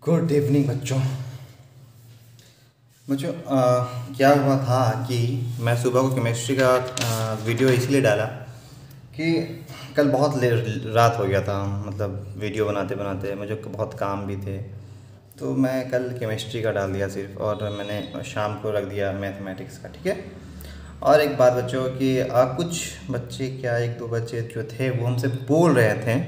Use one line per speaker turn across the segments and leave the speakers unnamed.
Good evening बच्चों। बच्चों क्या हुआ था कि मैं सुबह को केमिस्ट्री का वीडियो इसलिए डाला कि कल बहुत लेट रात हो गया था। मतलब वीडियो बनाते बनाते मुझे बहुत काम भी थे, तो मैं कल केमिस्ट्री का डाल दिया सिर्फ, और मैंने शाम को रख दिया मैथमेटिक्स का। ठीक है। और एक बात बच्चों कि कुछ बच्चे, क्या एक दो बच्चे जो थे वो हमसे बोल रहे थे,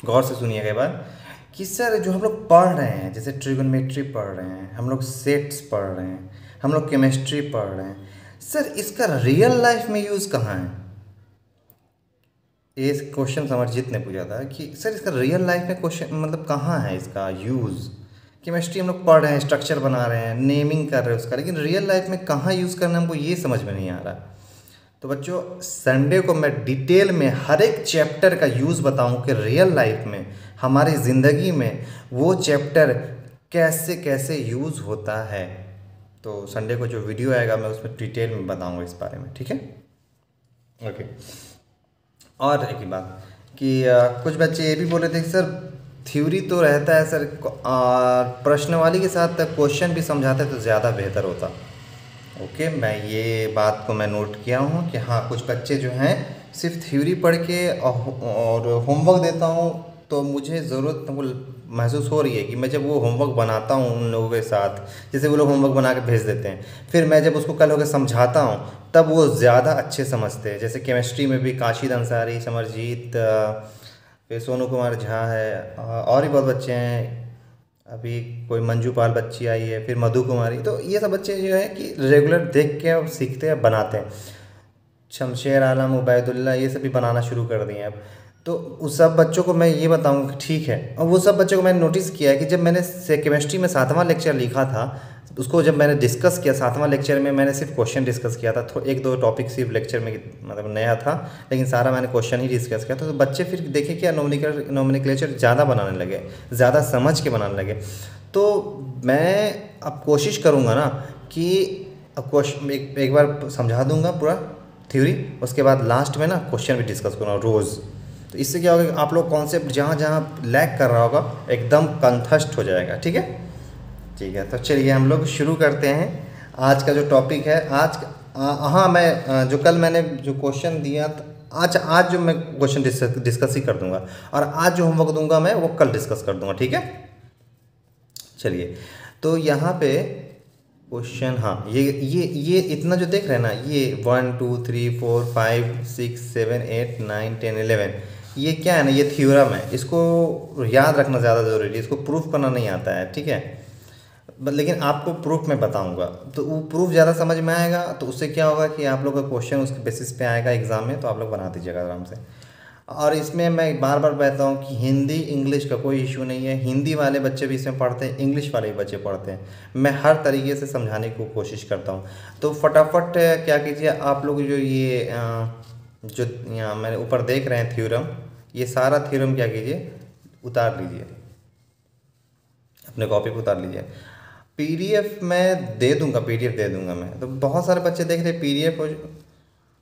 गौर से सुनिएगा एक बार, कि सर जो हम लोग पढ़ रहे हैं, जैसे ट्रिगोनोमेट्री पढ़ रहे हैं, हम लोग सेट्स पढ़ रहे हैं, हम लोग केमिस्ट्री पढ़ रहे हैं, सर इसका रियल लाइफ में यूज़ कहाँ है? ये क्वेश्चन समरजीत ने पूछा था कि सर इसका रियल लाइफ में क्वेश्चन मतलब कहाँ है इसका यूज़? केमिस्ट्री हम लोग पढ़ रहे हैं, स्ट्रक्चर बना रहे हैं, नेमिंग कर रहे हैं उसका, लेकिन रियल लाइफ में कहाँ यूज़ करना है हमको ये समझ में नहीं आ रहा। तो बच्चों संडे को मैं डिटेल में हर एक चैप्टर का यूज़ बताऊं कि रियल लाइफ में हमारी ज़िंदगी में वो चैप्टर कैसे कैसे यूज़ होता है। तो संडे को जो वीडियो आएगा मैं उसमें डिटेल में बताऊंगा इस बारे में। ठीक है, ओके। और एक ही बात कि कुछ बच्चे ये भी बोल रहे थे कि सर थ्योरी तो रहता है सर, प्रश्नवाली के साथ क्वेश्चन भी समझाते तो ज़्यादा बेहतर होता। ओके, मैं ये बात को मैं नोट किया हूँ कि हाँ कुछ बच्चे जो हैं सिर्फ थ्योरी पढ़ के और होमवर्क देता हूँ, तो मुझे ज़रूरत हमको महसूस हो रही है कि मैं जब वो होमवर्क बनाता हूँ उन लोगों के साथ, जैसे वो लोग होमवर्क बना के भेज देते हैं, फिर मैं जब उसको कल होकर समझाता हूँ तब वो ज़्यादा अच्छे समझते हैं। जैसे केमिस्ट्री में भी काशिद अंसारी, समरजीत, फिर सोनू कुमार झा है, और भी बहुत बच्चे हैं। अभी कोई मंजू पाल बच्ची आई है, फिर मधु कुमारी, तो ये सब बच्चे जो है कि रेगुलर देख के अब सीखते हैं, बनाते हैं। शमशेर आलम, उबैदुल्ला, ये सब भी बनाना शुरू कर दिए हैं अब। तो उस सब बच्चों को मैं ये बताऊँ कि ठीक है, और वो सब बच्चों को मैंने नोटिस किया है कि जब मैंने से केमिस्ट्री में 7वां लेक्चर लिखा था, उसको जब मैंने डिस्कस किया 7वां लेक्चर में, मैंने सिर्फ क्वेश्चन डिस्कस किया था, तो एक दो टॉपिक सिर्फ लेक्चर में मतलब नया था, लेकिन सारा मैंने क्वेश्चन ही डिस्कस किया था। तो बच्चे फिर देखे क्या नोमेनक्लेचर ज़्यादा बनाने लगे, ज़्यादा समझ के बनाने लगे। तो मैं अब कोशिश करूँगा ना कि अब क्वेश्चन एक बार समझा दूंगा पूरा थ्योरी, उसके बाद लास्ट में ना क्वेश्चन भी डिस्कस करूँगा रोज़। तो इससे क्या होगा कि आप लोग कॉन्सेप्ट जहाँ जहाँ लैग कर रहा होगा एकदम कंठस्थ हो जाएगा। ठीक है, ठीक है। तो चलिए हम लोग शुरू करते हैं आज का जो टॉपिक है। आज हाँ, मैं जो कल मैंने जो क्वेश्चन दिया आज आज जो मैं क्वेश्चन डिस्कस ही कर दूंगा, और आज जो होमवर्क दूंगा मैं वो कल डिस्कस कर दूंगा। ठीक है, चलिए। तो यहाँ पे क्वेश्चन, हाँ ये इतना जो देख रहे हैं ना, ये 1 2 3 4 5 6 7 8 9 10 11, ये क्या है ना, ये थ्योरम है, इसको याद रखना ज़्यादा ज़रूरी है, इसको प्रूफ करना नहीं आता है। ठीक है, लेकिन आपको प्रूफ मैं बताऊंगा, तो वो प्रूफ ज़्यादा समझ में आएगा, तो उससे क्या होगा कि आप लोग का क्वेश्चन उसके बेसिस पे आएगा एग्ज़ाम में, तो आप लोग बना दीजिएगा आराम से। और इसमें मैं बार बार कहता हूँ कि हिंदी इंग्लिश का कोई इशू नहीं है, हिंदी वाले बच्चे भी इसमें पढ़ते हैं, इंग्लिश वाले भी बच्चे पढ़ते हैं, मैं हर तरीके से समझाने की कोशिश करता हूँ। तो फटाफट क्या कीजिए आप लोग, जो ये जो यहाँ मैंने ऊपर देख रहे हैं थ्योरम, ये सारा थ्योरम क्या कीजिए उतार लीजिए, अपने कॉपी पर उतार लीजिए। पीडीएफ मैं दे दूंगा, पीडीएफ दे दूंगा मैं। तो बहुत सारे बच्चे देख रहे हैं पीडीएफ,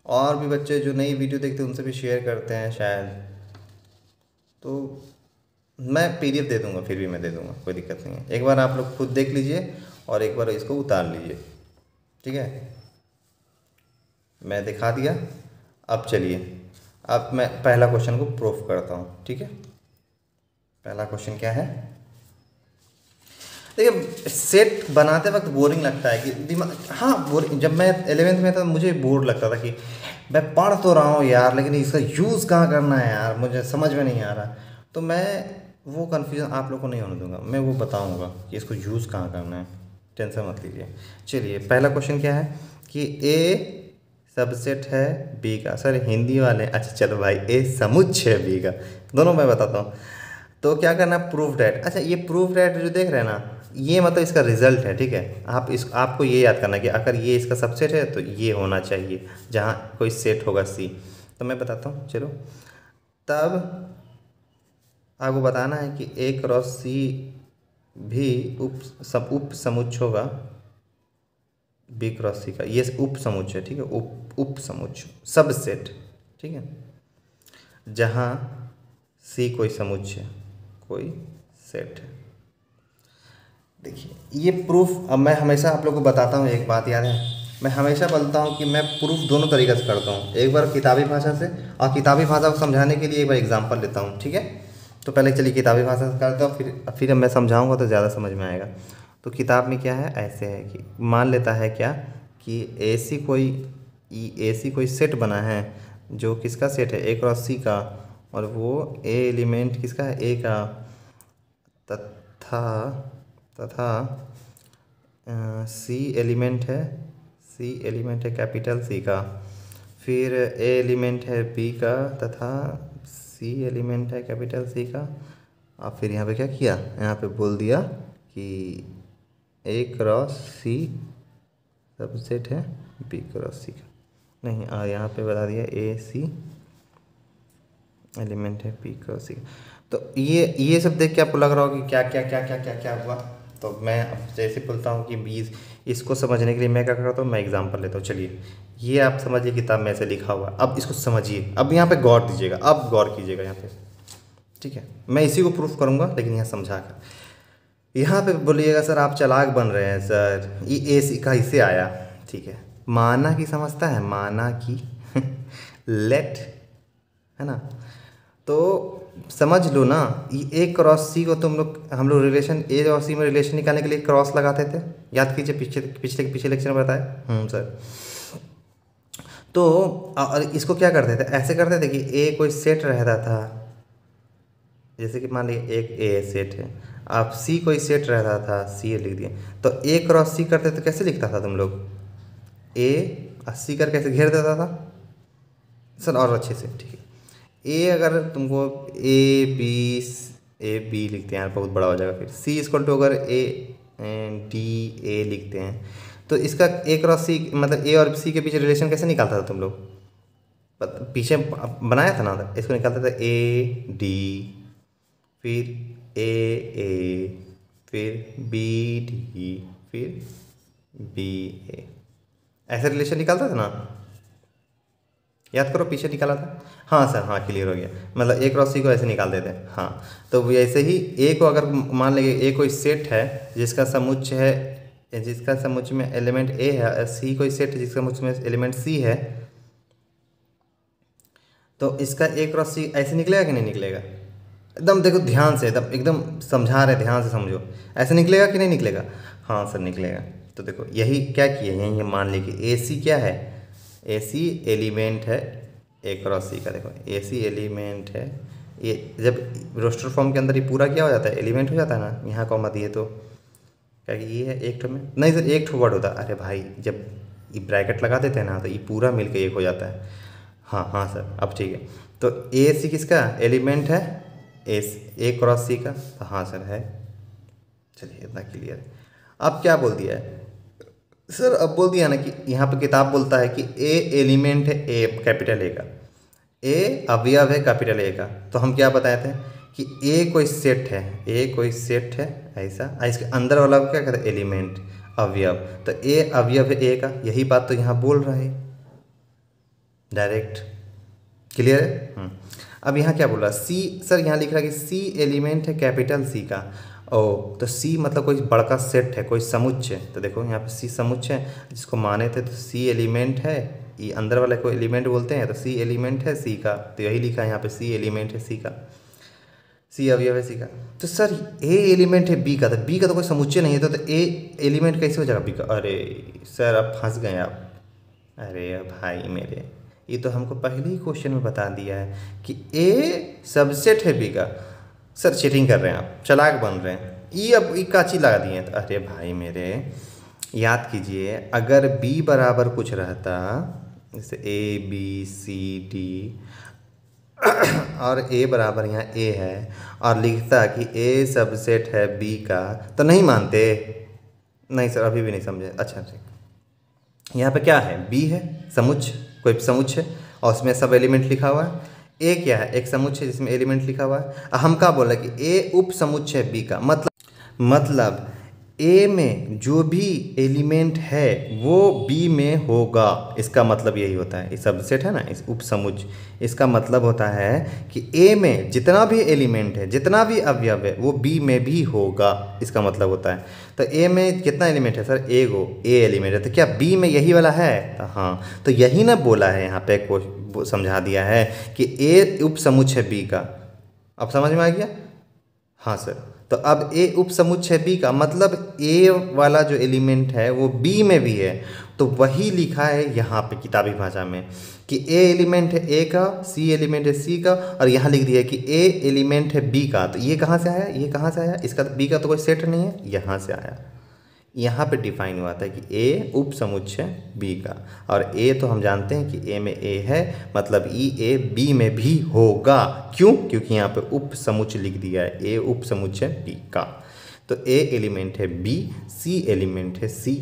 और भी बच्चे जो नई वीडियो देखते हैं उनसे भी शेयर करते हैं शायद, तो मैं पीडीएफ दे दूंगा, फिर भी मैं दे दूंगा, कोई दिक्कत नहीं है। एक बार आप लोग खुद देख लीजिए और एक बार इसको उतार लीजिए। ठीक है, मैं दिखा दिया। अब चलिए, अब मैं पहला क्वेश्चन को प्रूफ करता हूँ। ठीक है, पहला क्वेश्चन क्या है, देखिए सेट बनाते वक्त बोरिंग लगता है कि दिमाग, हाँ बोरिंग, जब मैं 11th में था मुझे बोर लगता था कि मैं पढ़ तो रहा हूँ यार, लेकिन इसका यूज़ कहाँ करना है यार, मुझे समझ में नहीं आ रहा। तो मैं वो कन्फ्यूज़न आप लोग को नहीं होने दूंगा, मैं वो बताऊंगा कि इसको यूज़ कहाँ करना है, टेंशन मत लीजिए। चलिए पहला क्वेश्चन क्या है कि ए सबसेट है बी का। सर हिंदी वाले, अच्छा चलो भाई, ए समुच्चय है बी का, दोनों मैं बताता हूँ। तो क्या करना, प्रूफ डैट। अच्छा ये प्रूफ डैट जो देख रहे हैं ना, ये मतलब इसका रिजल्ट है। ठीक है, आप इस आपको ये याद करना कि अगर ये इसका सबसेट है तो ये होना चाहिए, जहाँ कोई सेट होगा सी। तो मैं बताता हूँ, चलो। तब आपको बताना है कि ए क्रॉस सी भी उप समुच्चय होगा बी क्रॉस सी का, ये उप समुच्चय। ठीक है, उप समुच्चय सबसेट। ठीक है, जहाँ सी कोई समुच्चय, कोई सेट है। देखिए ये प्रूफ, अब मैं हमेशा आप लोगों को बताता हूँ एक बात याद है, मैं हमेशा बोलता हूँ कि मैं प्रूफ दोनों तरीके से करता हूँ, एक बार किताबी भाषा से और किताबी भाषा को समझाने के लिए एक बार एग्जांपल लेता हूँ, ठीक है। तो पहले चलिए किताबी भाषा से करता हूँ, फिर मैं समझाऊँगा तो ज़्यादा समझ में आएगा। तो किताब में क्या है, ऐसे है कि मान लेता है क्या कि ऐसी कोई सेट बना है जो किसका सेट है, ए क्रॉस सी का, और वो ए एलिमेंट किसका है, ए का, तथा तथा सी एलिमेंट है कैपिटल सी का, फिर ए एलिमेंट है बी का तथा सी एलिमेंट है कैपिटल सी का। और फिर यहाँ पे क्या किया, यहाँ पे बोल दिया कि ए क्रॉस सी सबसेट है बी क्रॉस सी का, नहीं, और यहाँ पे बता दिया ए सी एलिमेंट है बी क्रॉस सी। तो ये सब देख के आपको लग रहा हो कि क्या क्या क्या क्या क्या क्या हुआ। तो मैं अब जैसे बोलता हूँ कि बीज, इसको समझने के लिए मैं क्या करता हूँ, मैं एग्जांपल लेता हूँ। चलिए ये आप समझिए किताब में ऐसे लिखा हुआ है, अब इसको समझिए, अब यहाँ पे गौर दीजिएगा, अब गौर कीजिएगा यहाँ पे, ठीक है। मैं इसी को प्रूफ करूँगा लेकिन यहाँ समझा कर, यहाँ पे बोलिएगा सर आप चालाक बन रहे हैं सर, ये ए का इससे आया, ठीक है। माना की समझता है, माना की लेट, है ना, तो समझ लो ना, ये ए क्रॉस सी को हम लोग रिलेशन ए और सी में रिलेशन निकालने के लिए क्रॉस लगाते थे, याद कीजिए पिछले लेक्चर में बताया सर। तो और इसको क्या करते थे, ऐसे करते थे कि ए कोई सेट रहता था, जैसे कि मान लीजिए एक ए सेट है, आप सी कोई सेट रहता था, सी लिख दिए, तो ए क्रॉस सी करते तो कैसे लिखता था तुम लोग, ए सी कर कैसे घेर देता था सर, और अच्छे से, ठीक है। ए अगर तुमको ए बी लिखते हैं, बहुत बड़ा हो जाएगा, फिर सी इक्वल टू अगर ए डी ए लिखते हैं, तो इसका ए क्रॉस सी मतलब ए और सी के बीच रिलेशन कैसे निकालता था तुम लोग, पीछे बनाया था ना, इसको निकालता था ए डी, फिर ए फिर बी डी, फिर बी ए, ऐसे रिलेशन निकालता था ना, याद करो पीछे निकाला था। हाँ सर, हाँ क्लियर हो गया, मतलब ए क्रॉस सी को ऐसे निकाल देते हैं। हाँ, तो ऐसे ही ए को अगर मान लेंगे ए कोई सेट है जिसका समुच्चय है, जिसका समुच्चय में एलिमेंट ए है, सी कोई सेट है जिसका समुच्चय में एलिमेंट सी है, तो इसका ए क्रॉस सी ऐसे निकलेगा कि नहीं निकलेगा, एकदम देखो ध्यान से, एकदम समझा रहे, ध्यान से समझो, ऐसे निकलेगा कि नहीं निकलेगा, हाँ सर निकलेगा। तो देखो यही क्या किए, यही मान लीजिए ए सी क्या है, ए सी एलिमेंट है ए क्रॉस सी का, देखो ए सी एलिमेंट है, ये जब रोस्टर फॉर्म के अंदर ये पूरा क्या हो जाता है, एलिमेंट हो जाता है ना, यहाँ कॉमा दिए तो क्या कि ये है एक ठो में, नहीं सर एक ठो वर्ड होता है, अरे भाई जब ये ब्रैकेट लगा देते हैं ना तो ये पूरा मिलके एक हो जाता है। हाँ हाँ सर, अब ठीक है। तो ए सी किसका एलिमेंट है, ए क्रॉस सी का, तो हाँ सर है। चलिए इतना क्लियर है। अब क्या बोल दिया है सर, अब बोल दिया ना कि यहाँ पे किताब बोलता है कि ए एलिमेंट है ए कैपिटल ए का, ए अवयव है कैपिटल ए का, तो हम क्या बताए थे कि ए कोई सेट है, ए कोई सेट है ऐसा, इसके अंदर वाला क्या कहते हैं एलिमेंट अवयव, तो ए अवयव है ए का, यही बात तो यहाँ बोल रहा है डायरेक्ट, क्लियर है। अब यहाँ क्या बोल रहा है, सी सर यहाँ लिख रहा है कि सी एलिमेंट है कैपिटल सी का, ओ तो सी मतलब कोई बड़का सेट है, कोई समुच्चय, तो देखो यहाँ पे सी समुच्चय है जिसको माने थे, तो सी एलिमेंट है, ये अंदर वाले को एलिमेंट बोलते हैं, तो सी एलिमेंट है सी का, तो यही लिखा है यहाँ पे सी एलिमेंट है सी का, सी अवयव है सी का। तो सर ए एलिमेंट है बी का, तो बी का तो कोई समुच्चय नहीं है, तो ए एलिमेंट कैसे हो जाएगा बी का, अरे सर अब फंस गए आप, अरे भाई मेरे, ये तो हमको पहले ही क्वेश्चन में बता दिया है कि ए सबसेट है बी का। सर चीटिंग कर रहे हैं आप, चालाक बन रहे हैं, ये अब ये काची लगा दिए हैं। अरे भाई मेरे, याद कीजिए, अगर बी बराबर कुछ रहता, जैसे ए बी सी डी, और ए बराबर यहाँ ए है, और लिखता कि ए सबसेट है बी का, तो नहीं मानते, नहीं सर अभी भी नहीं समझे। अच्छा ठीक, यहाँ पे क्या है, बी है समुच्चय, कोई समुच्चय है और उसमें सब एलिमेंट लिखा हुआ है, ए क्या है एक समुच्चय जिसमें एलिमेंट लिखा हुआ है, हम क्या बोल रहे हैं कि ए उप समुच्चय बी का, मतलब ए में जो भी एलिमेंट है वो बी में होगा, इसका मतलब यही होता है। इस सबसेट है ना, इस उपसमुच, इसका मतलब होता है कि ए में जितना भी एलिमेंट है, जितना भी अवयव है, वो बी में भी होगा, इसका मतलब होता है। तो ए में कितना एलिमेंट है सर? ए एलिमेंट है, तो क्या बी में यही वाला है? तो हाँ, तो यही ना बोला है यहाँ पे, समझा दिया है कि ए उपसमुच है बी का। अब समझ में आ गया? हाँ सर। तो अब ए उपसमुच्चय बी का मतलब ए वाला जो एलिमेंट है वो बी में भी है, तो वही लिखा है यहाँ पे किताबी भाषा में कि ए एलिमेंट है ए का, सी एलिमेंट है सी का, और यहाँ लिख दिया कि ए एलिमेंट है बी का। तो ये कहाँ से आया? ये कहाँ से आया? इसका बी का तो कोई सेट नहीं है, यहाँ से आया। यहाँ पे डिफाइन हुआ था कि ए उपसमुच्चय बी का, और ए तो हम जानते हैं कि ए में ए है, मतलब ई ए बी में भी होगा। क्यों? क्योंकि यहाँ पे उपसमुच्चय लिख दिया है, ए उपसमुच्चय बी का। तो ए एलिमेंट है बी, सी एलिमेंट है सी।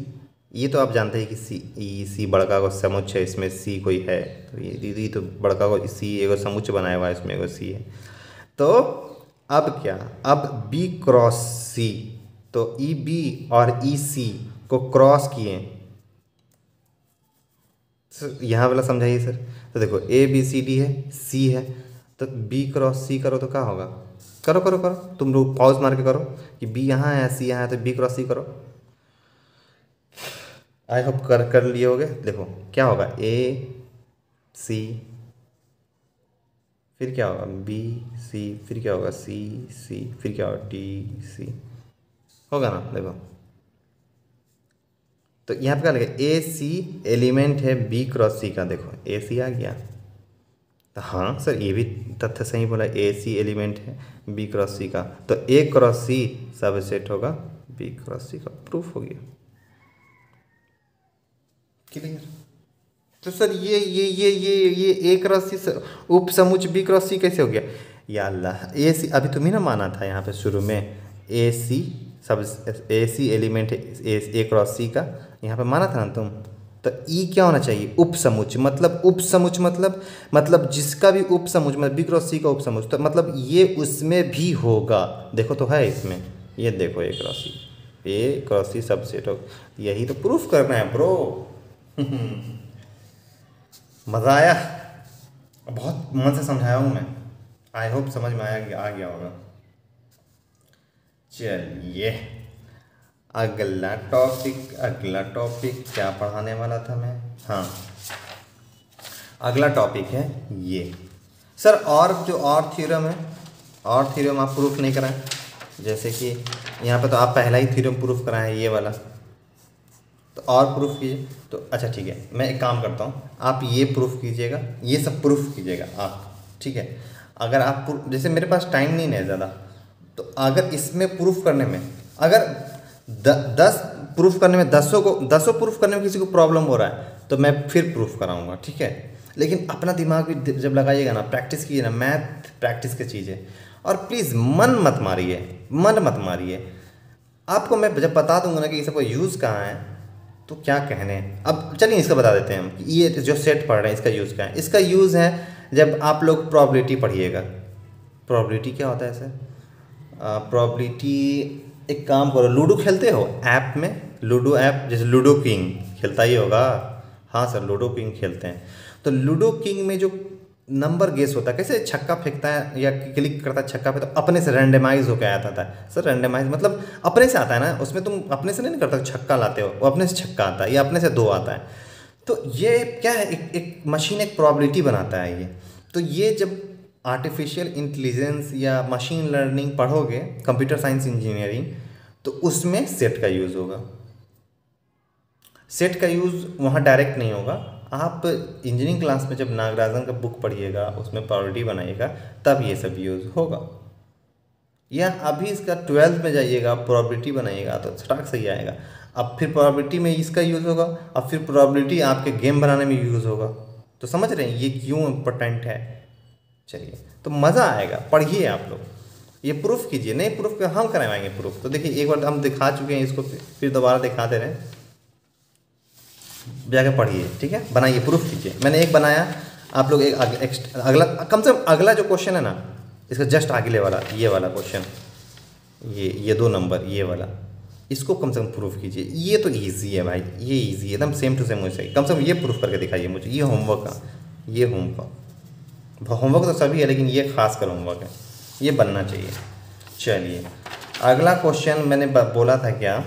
ये तो आप जानते हैं कि सी बड़का को समुच्चय, इसमें सी कोई है, तो ये दीदी तो बड़का को सी एगो समुच्चय बनाया हुआ है, इसमें एगो सी है। तो अब क्या? अब बी क्रॉस सी, तो ई बी और ई सी को क्रॉस किए, यहाँ वाला समझाइए सर। तो देखो ए बी सी डी है, सी है, तो बी क्रॉस सी करो तो क्या होगा? करो करो करो, तुम लोग पॉज मार के करो कि बी यहाँ है सी यहाँ है, तो बी क्रॉस सी करो। आई होप कर लिए होगे। देखो क्या होगा, ए सी, फिर क्या होगा बी सी, फिर क्या होगा सी सी, फिर क्या होगा डी सी, होगा ना? देखो तो यहाँ पे क्या लगे, ए सी एलिमेंट है बी क्रॉस सी का। देखो ए सी आ गया, तो हाँ सर ये भी तथ्य सही बोला, ए सी एलिमेंट है बी क्रॉस सी का, तो ए क्रॉस सी सबसेट होगा बी क्रॉस सी का। प्रूफ हो गया, क्लियर? तो सर ये ए क्रॉस सी उप समुच्चय बी क्रॉस सी कैसे हो गया? या अल्लाह, ए सी अभी तुम ही ना माना था यहाँ पे शुरू में, ए सी सब ए सी एलिमेंट है ए क्रॉस सी का, यहाँ पे माना था ना तुम। तो ई क्या होना चाहिए? उपसमुच्चय, मतलब उपसमुच्चय मतलब जिसका भी उपसमुच्चय, मतलब बी क्रॉस सी का उपसमुच्चय, तो मतलब ये उसमें भी होगा। देखो तो है इसमें, ये देखो ए क्रॉस सी सबसेट हो, यही तो प्रूफ करना है ब्रो। मज़ा आया, बहुत मन से समझाया हूँ मैं, आई होप समझ में आ गया होगा। चलिए अगला टॉपिक क्या पढ़ाने वाला था मैं? हाँ, अगला टॉपिक है ये सर, और थ्योरम है, और थ्योरम आप प्रूफ नहीं कराएं। जैसे कि यहाँ पे तो आप पहला ही थ्योरम प्रूफ कराएं, ये वाला, तो और प्रूफ कीजिए। तो अच्छा ठीक है, मैं एक काम करता हूँ, आप ये प्रूफ कीजिएगा, ये सब प्रूफ कीजिएगा आप, ठीक है? अगर आप जैसे मेरे पास टाइम नहीं है ज़्यादा, तो अगर इसमें प्रूफ करने में, अगर 10 प्रूफ करने में, दसों प्रूफ करने में किसी को प्रॉब्लम हो रहा है, तो मैं फिर प्रूफ कराऊंगा, ठीक है? लेकिन अपना दिमाग भी जब लगाइएगा ना, प्रैक्टिस कीजिए ना, मैथ प्रैक्टिस की चीज़ है। और प्लीज़ मन मत मारिए। आपको मैं जब बता दूंगा ना कि इसका कोई यूज़ कहाँ है, तो क्या कहने हैं। अब चलिए इसका बता देते हैं हम कि ये जो सेट पढ़ रहे हैं इसका यूज़ क्या है। इसका यूज़ है जब आप लोग प्रोबेबिलिटी पढ़िएगा। प्रोबेबिलिटी क्या होता है सर? प्रोबेबिलिटी, एक काम करो, लूडो खेलते हो ऐप में, लूडो ऐप, जैसे लूडो किंग खेलता ही होगा। हाँ सर, लूडो किंग खेलते हैं। तो लूडो किंग में जो नंबर गेस होता है, कैसे छक्का फेंकता है या क्लिक करता है छक्का पे, तो अपने से रैंडमाइज होकर आता था सर। रैंडमाइज मतलब अपने से आता है ना, उसमें तुम अपने से नहीं करते छक्का लाते हो, वो अपने से छक्का आता है या अपने से 2 आता है। तो ये क्या है, एक मशीन एक प्रोबेबिलिटी बनाता है ये। तो ये जब आर्टिफिशियल इंटेलिजेंस या मशीन लर्निंग पढ़ोगे, कंप्यूटर साइंस इंजीनियरिंग, तो उसमें सेट का यूज़ होगा। सेट का यूज़ वहाँ डायरेक्ट नहीं होगा, आप इंजीनियरिंग क्लास में जब नागराजन का बुक पढ़िएगा, उसमें प्रोबेबिलिटी बनाइएगा, तब ये सब यूज़ होगा। या अभी इसका 12th में जाइएगा, प्रोबेबिलिटी बनाइएगा तो स्टार्ट सही आएगा। अब फिर प्रोबेबिलिटी में इसका यूज़ होगा, अब फिर प्रोबेबिलिटी आपके गेम बनाने में यूज़ होगा। तो समझ रहे हैं ये क्यों इम्पोर्टेंट है? चलिए, तो मज़ा आएगा, पढ़िए आप लोग, ये प्रूफ कीजिए। नहीं प्रूफ कर, हम करवाएंगे प्रूफ। तो देखिए एक बार हम दिखा चुके हैं इसको, फिर दोबारा दिखा दे रहे हैं, जाकर पढ़िए, ठीक है? बनाइए, प्रूफ कीजिए। मैंने एक बनाया, आप लोग एक अगला, कम से कम अगला जो क्वेश्चन है ना, इसका जस्ट आगे वाला, ये वाला क्वेश्चन, ये 2 नंबर, ये वाला, इसको कम से कम प्रूफ कीजिए। ये तो इजी है भाई, ये इजी है एकदम, सेम टू सेम मुझे कम से कम ये प्रूफ करके दिखाइए मुझे। ये होमवर्क का, ये होमवर्क, होमवर्क तो सभी है लेकिन ये खास कर होमवर्क है, ये बनना चाहिए। चलिए अगला क्वेश्चन मैंने बोला था क्या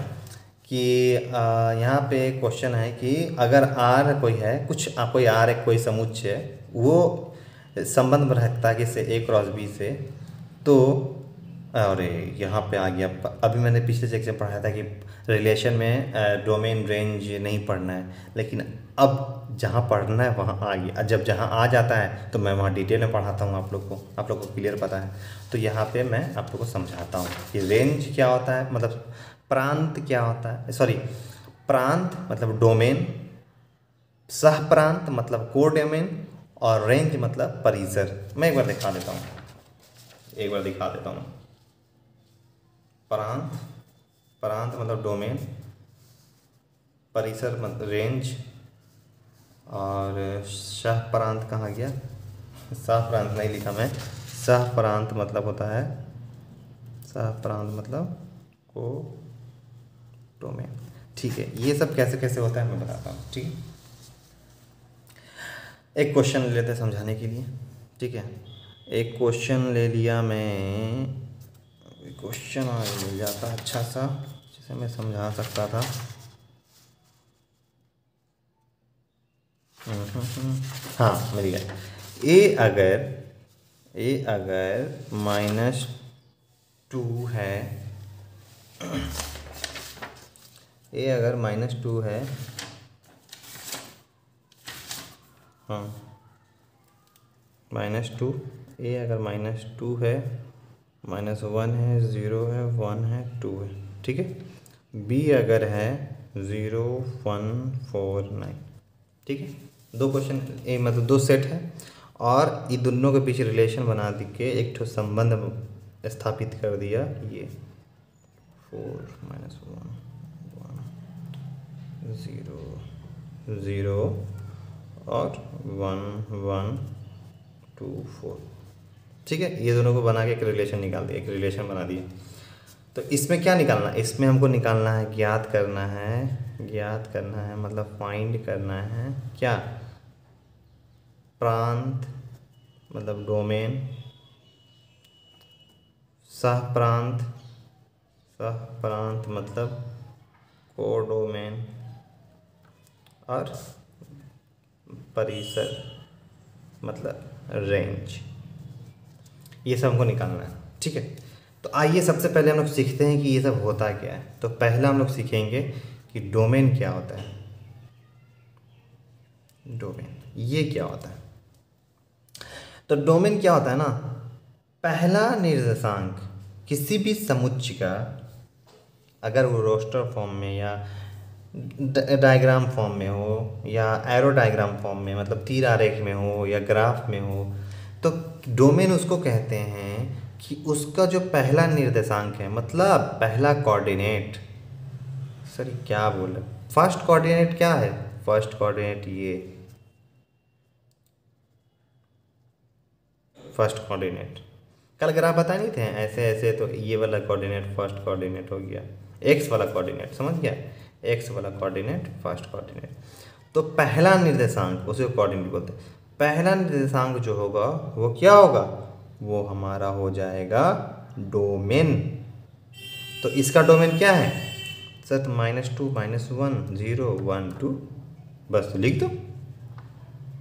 कि यहाँ पे क्वेश्चन है कि अगर आर कोई है, कुछ कोई आर है, कोई समुच्चय है, वो संबंध रखता है किससे, ए क्रॉस बी से, तो अरे यहाँ पे आ गया। अभी मैंने पिछले सेक्शन में पढ़ाया था कि रिलेशन में डोमेन रेंज नहीं पढ़ना है, लेकिन अब जहाँ पढ़ना है वहाँ आ गया। जब जहाँ आ जाता है तो मैं वहाँ डिटेल में पढ़ाता हूँ आप लोग को क्लियर पता है। तो यहाँ पे मैं आप लोग को समझाता हूँ कि रेंज क्या होता है, मतलब प्रांत क्या होता है, सॉरी प्रांत मतलब डोमेन, सह प्रांत मतलब को डोमेन, और रेंज मतलब परिसर। मैं एक बार दिखा देता हूँ, प्रांत, प्रांत मतलब डोमेन, परिसर मतलब रेंज, और सह प्रांत कहाँ गया, सह प्रांत नहीं लिखा मैं, सह प्रांत मतलब होता है, सह प्रांत मतलब को डोमेन। ठीक है, ये सब कैसे कैसे होता है मैं बताता हूँ। ठीक है, एक क्वेश्चन ले लेते हैं समझाने के लिए। ठीक है, एक क्वेश्चन ले लिया मैं, क्वेश्चन मिल जाता अच्छा सा जिसे मैं समझा सकता था। हाँ मिल गया। ए अगर -2 है, ए अगर -2 है, हाँ -2, ए अगर -2 है, -1 है, 0 है, 1 है, 2 है। ठीक है, बी अगर है 0 1 4 9। ठीक है, दो क्वेश्चन ए मतलब दो सेट है, और ये दोनों के बीच रिलेशन बना दी के एक ठो संबंध स्थापित कर दिया। ये 4 -1 1 0 0 और 1 1 2 4। ठीक है, ये दोनों को बना के एक रिलेशन निकाल दिया, एक रिलेशन बना दिया। तो इसमें क्या निकालना है, इसमें हमको निकालना है, ज्ञात करना है मतलब फाइंड करना है क्या, प्रांत मतलब डोमेन, सह प्रांत मतलब कोडोमेन, और परिसर मतलब रेंज। ये सब हमको निकालना है। ठीक है, तो आइए सबसे पहले हम लोग सीखते हैं कि ये सब होता क्या है। तो पहला हम लोग सीखेंगे कि डोमेन क्या होता है। डोमेन ये क्या होता है, तो डोमेन क्या होता है ना, पहला निर्देशांक किसी भी समुच्चय का, अगर वो रोस्टर फॉर्म में या डायग्राम फॉर्म में हो या एरो डायग्राम फॉर्म में मतलब तीर आरेख में हो या ग्राफ में हो, तो डोमेन उसको कहते हैं कि उसका जो पहला निर्देशांक है मतलब पहला कोऑर्डिनेट, सर क्या बोले, फर्स्ट कोऑर्डिनेट क्या है, फर्स्ट कोऑर्डिनेट ये फर्स्ट कोऑर्डिनेट कल ग्राफ बताए नहीं थे ऐसे ऐसे, तो ये वाला कोऑर्डिनेट फर्स्ट कोऑर्डिनेट हो गया, एक्स वाला कोऑर्डिनेट समझ गया, एक्स वाला कोऑर्डिनेट फर्स्ट कोऑर्डिनेट। तो पहला निर्देशांक उसे कोऑर्डिनेट बोलते हैं। पहला निर्देशांक जो होगा वो क्या होगा, वो हमारा हो जाएगा डोमेन। तो इसका डोमेन क्या है सर, -2 -1 0 1 2, बस लिख दो,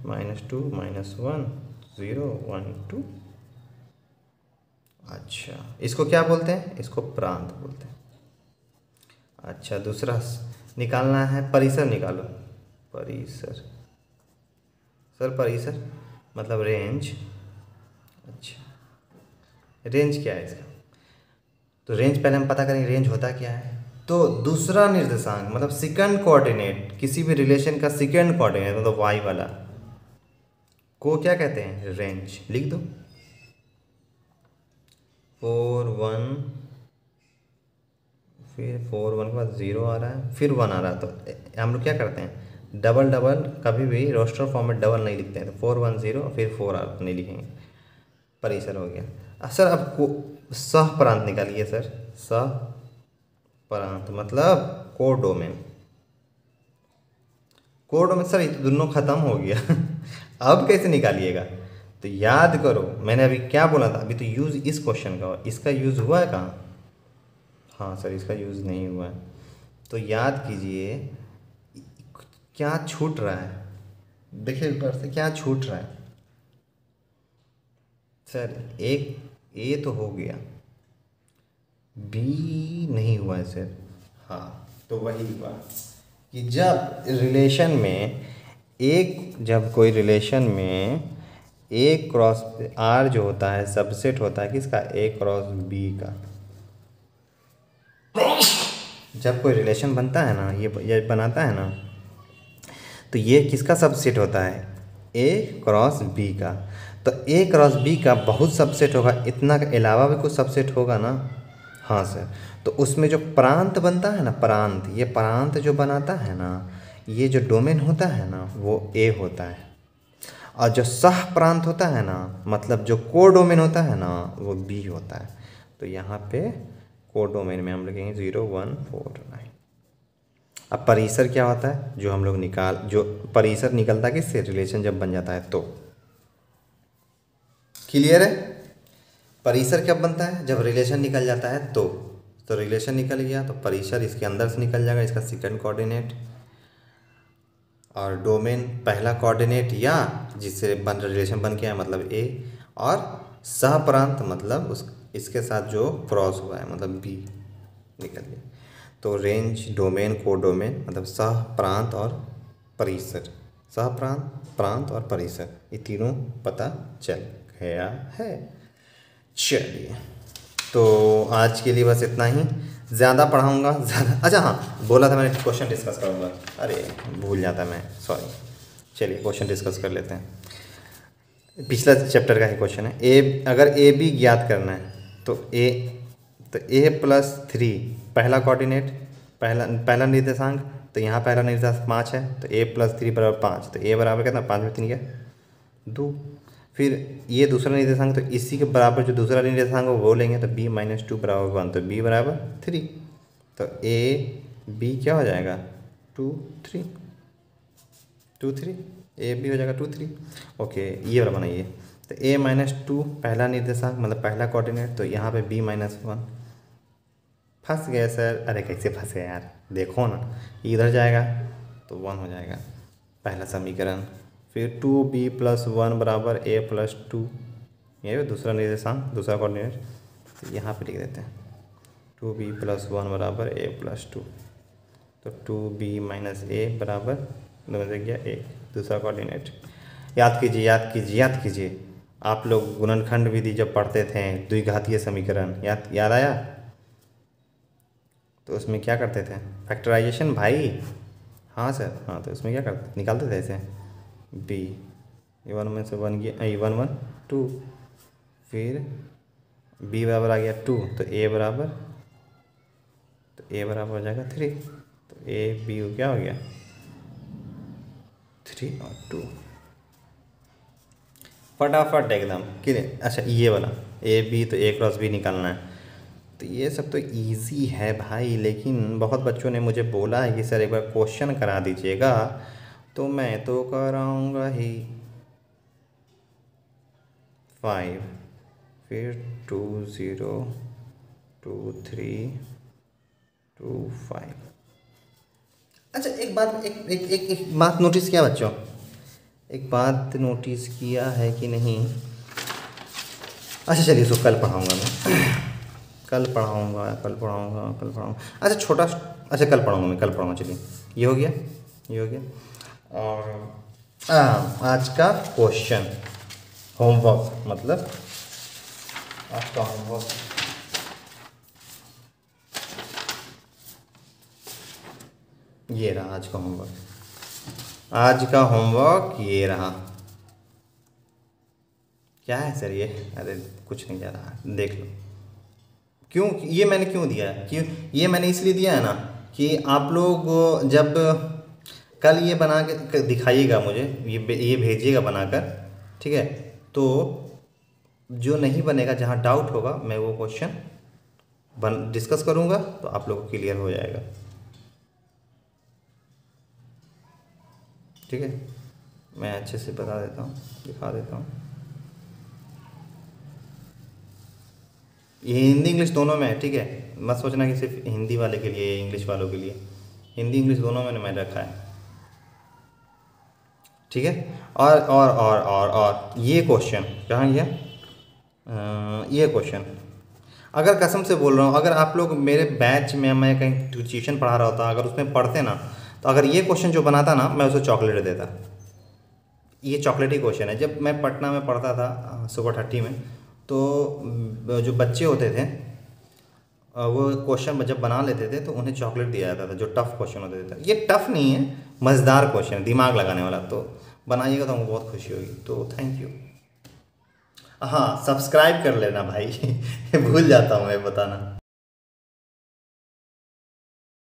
-2 -1 0 1 2। अच्छा, इसको क्या बोलते हैं, इसको प्रांत बोलते हैं। अच्छा, दूसरा निकालना है परिसर, निकालो परिसर, सर परिसर मतलब रेंज। अच्छा, रेंज क्या है इसका, तो रेंज पहले हम पता करेंगे रेंज होता क्या है। तो दूसरा निर्देशांक मतलब सेकंड कोऑर्डिनेट, किसी भी रिलेशन का सेकंड कोऑर्डिनेट मतलब वाई वाला को क्या कहते हैं, रेंज। लिख दो 4 1, फिर 4 1 के बाद 0 आ रहा है, फिर 1 आ रहा है। तो हम लोग क्या करते हैं, डबल डबल कभी भी रोस्टर फॉर्म में डबल नहीं लिखते हैं। तो 4 1 0 फिर 4 नहीं लिखेंगे, परिसर हो गया। सर अब को सह प्रांत निकालिए सर, सह प्रांत मतलब कोडोमेन। कोडोमेन सर ये तो दोनों खत्म हो गया अब कैसे निकालिएगा? तो याद करो मैंने अभी क्या बोला था, अभी तो यूज़ इस क्वेश्चन का हुआ, इसका यूज़ हुआ है कहाँ? हाँ सर इसका यूज़ नहीं हुआ है। तो याद कीजिए क्या छूट रहा है, देखिए ऊपर से क्या छूट रहा है सर। एक ए तो हो गया, बी नहीं हुआ है सर। हाँ तो वही हुआ कि जब रिलेशन में जब कोई रिलेशन में ए क्रॉस आर जो होता है सबसेट होता है किसका? ए क्रॉस बी का। जब कोई रिलेशन बनता है ना, ये बनाता है ना, तो ये किसका सबसेट होता है? ए क्रॉस बी का। तो ए क्रॉस बी का बहुत सबसेट होगा, इतना के अलावा भी कुछ सबसेट होगा ना? हाँ सर। तो उसमें जो प्रांत बनता है ना, प्रांत, ये प्रांत जो बनाता है ना, ये जो डोमेन होता है ना वो ए होता है, और जो सह प्रांत होता है ना मतलब जो कोडोमेन होता है ना वो बी होता है। तो यहाँ पे कोडोमेन में हम लिखेंगे 0149। अब परिसर क्या होता है? जो हम लोग जो परिसर निकलता है किससे? रिलेशन जब बन जाता है तो। क्लियर है? परिसर कब बनता है? जब रिलेशन निकल जाता है तो रिलेशन निकल गया तो परिसर इसके अंदर से निकल जाएगा, इसका सेकंड कोऑर्डिनेट, और डोमेन पहला कोऑर्डिनेट या जिससे रिलेशन बन गया है मतलब ए, और सह प्रांत मतलब उस इसके साथ जो क्रॉस हुआ है मतलब बी निकल गया। तो रेंज, डोमेन, कोडोमेन मतलब सह प्रांत और परिसर, सह प्रांत, प्रांत और परिसर, ये तीनों पता चल गया है। चलिए तो आज के लिए बस इतना ही, ज़्यादा पढ़ाऊँगा ज़्यादा। अच्छा हाँ बोला था मैंने क्वेश्चन डिस्कस करूँगा, अरे भूल जाता मैं, सॉरी। चलिए क्वेश्चन डिस्कस कर लेते हैं। पिछला चैप्टर का ही क्वेश्चन है। अगर ए बी ज्ञात करना है तो ए प्लस 3 पहला कोऑर्डिनेट, पहला निर्देशांक, तो यहाँ पहला निर्देशांक 5 है तो ए प्लस 3 बराबर 5, तो ए बराबर कितना? 5 में 3 क्या? 2। फिर ये दूसरा निर्देशांक, तो इसी के बराबर जो दूसरा निर्देशांक वो लेंगे तो b माइनस 2 बराबर 1, तो b बराबर 3, तो ए बी क्या हो जाएगा? 2 3 2 3, ए बी हो जाएगा 2 3। ओके ये वाला बनाइए। तो a माइनस 2 पहला निर्देशांक मतलब पहला कोऑर्डिनेट, तो यहाँ पे b माइनस 1। फंस गए सर, अरे कैसे फंसे यार, देखो ना इधर जाएगा तो 1 हो जाएगा पहला समीकरण। फिर 2b प्लस 1 बराबर a प्लस 2, ये दूसरा निर्देशांक, दूसरा कोऑर्डिनेट, तो यहाँ पे लिख देते हैं 2b प्लस 1 बराबर a प्लस 2, तो 2b माइनस a बराबर बन गया a, दूसरा कोऑर्डिनेट। याद कीजिए याद कीजिए याद कीजिए, आप लोग गुणनखंड विधि जब पढ़ते थे द्विघातीय समीकरण, याद आया? तो उसमें क्या करते थे? फैक्टराइजेशन भाई। हाँ सर, हाँ तो उसमें क्या करते, निकालते थे ऐसे बी, वन में से 1 गया 1 1 2, फिर बी बराबर आ गया 2, तो ए बराबर हो जाएगा 3, तो ए बी क्या हो गया? 3 और 2, फटाफट एकदम क्लियर। अच्छा ये वाला ए बी, तो ए क्रॉस बी निकालना है, तो ये सब तो इजी है भाई, लेकिन बहुत बच्चों ने मुझे बोला है कि सर एक बार क्वेश्चन करा दीजिएगा, तो मैं तो कराऊंगा ही। 5 फिर 2 0 2 3 2 5। अच्छा एक बात, एक बात नोटिस किया बच्चों, एक बात नोटिस किया है कि नहीं? अच्छा चलिए इसको कल पढ़ाऊँगा मैं, कल पढ़ाऊँगा। अच्छा छोटा, अच्छा कल पढ़ाऊँगा। चलिए ये हो गया। और आज का क्वेश्चन होमवर्क, मतलब आज का होमवर्क ये रहा। आज का होमवर्क ये रहा। क्या है सर ये? अरे कुछ नहीं जा रहा, देख लो। क्यों ये मैंने क्यों दिया है? क्यों ये मैंने इसलिए दिया है ना कि आप लोग जब कल ये बना के दिखाइएगा मुझे, ये भेजिएगा बनाकर, ठीक है? तो जो नहीं बनेगा, जहाँ डाउट होगा, मैं वो क्वेश्चन डिस्कस करूँगा तो आप लोगों को क्लियर हो जाएगा। ठीक है, मैं अच्छे से बता देता हूँ, दिखा देता हूँ। ये हिंदी इंग्लिश दोनों में है, ठीक है, मत सोचना कि सिर्फ हिंदी वाले के लिए, इंग्लिश वालों के लिए, हिंदी इंग्लिश दोनों में मैंने रखा है। ठीक है, और ये क्वेश्चन कहाँ गया, ये क्वेश्चन, अगर कसम से बोल रहा हूँ, अगर आप लोग मेरे बैच में, मैं कहीं ट्यूशन पढ़ा रहा होता, अगर उसमें पढ़ते ना, तो अगर ये क्वेश्चन जो बनाता ना, मैं उसे चॉकलेट देता। ये चॉकलेट ही क्वेश्चन है। जब मैं पटना में पढ़ता था सुपर 30 में, तो जो बच्चे होते थे वो क्वेश्चन जब बना लेते थे तो उन्हें चॉकलेट दिया जाता था, जो टफ क्वेश्चन होते थे। ये टफ नहीं है, मज़ेदार क्वेश्चन है, दिमाग लगाने वाला। तो बनाइएगा तो हमको बहुत खुशी होगी। तो थैंक यू। हाँ, सब्सक्राइब कर लेना भाई भूल जाता हूँ मैं बताना।